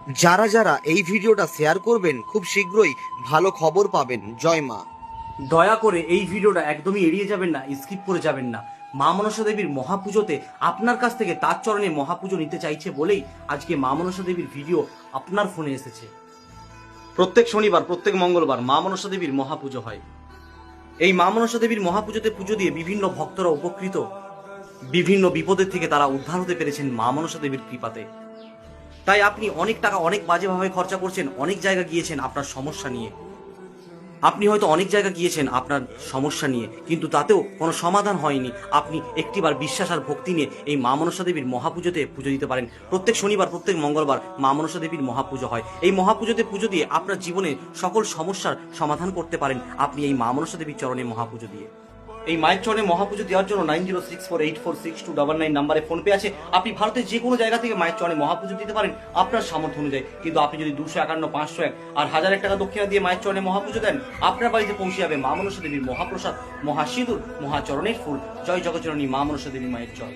যারা যারা এই ভিডিওটা শেয়ার করবেন খুব শীঘ্রই ভালো খবর পাবেন। জয় মা। দয়া করে এই ভিডিওটা একদমই এড়িয়ে যাবেন না, স্কিপ করে যাবেন না। মা মনসা দেবীর মহাপুজোতে আপনার কাছ থেকে তার চরণে মহাপুজো নিতে চাইছে বলেই আজকে মা মনসা দেবীর ভিডিও আপনার ফোনে এসেছে। প্রত্যেক শনিবার প্রত্যেক মঙ্গলবার মা মনসা দেবীর মহাপুজো হয়। এই মা মনসা দেবীর মহাপুজোতে পুজো দিয়ে বিভিন্ন ভক্তরা উপকৃত, বিভিন্ন বিপদের থেকে তারা উদ্ধার হতে পেরেছেন মা মনসা দেবীর কৃপাতে। তাই আপনি অনেক টাকা অনেক বাজেভাবে খরচা করছেন, অনেক জায়গা গিয়েছেন আপনার সমস্যা নিয়ে। আপনি হয়তো অনেক জায়গা গিয়েছেন আপনার সমস্যা নিয়ে, কিন্তু তাতেও কোনো সমাধান হয়নি। আপনি একটিবার বিশ্বাস আর ভক্তি নিয়ে এই মা মনসা দেবীর মহাপুজোতে পুজো দিতে পারেন। প্রত্যেক শনিবার প্রত্যেক মঙ্গলবার মা মনসা দেবীর মহাপুজো হয়। এই মহাপুজোতে পুজো দিয়ে আপনার জীবনে সকল সমস্যার সমাধান করতে পারেন আপনি এই মা মনসা দেবীর চরণে মহাপুজো দিয়ে। এই মায়ের চরণে মহাপুজো দেওয়ার জন্য 9064846299 নাম্বারে ফোন পে আছে। আপনি ভারতের যে কোনো জায়গা থেকে মায়ের চরণে মহাপুজো দিতে পারেন আপনার সামর্থ্য অনুযায়ী। কিন্তু আপনি যদি 251, 501 আর 1001 টাকা দক্ষিণা দিয়ে মায়ের চরণে মহাপুজো দেন, আপনার বাড়িতে পৌঁছে যাবে মা মনসা দেবীর মহাপ্রসাদ, মহাসিঁদুর, মহাচরণের ফুল। জয় জগৎজননী মা মনসা দেবী মায়ের জয়।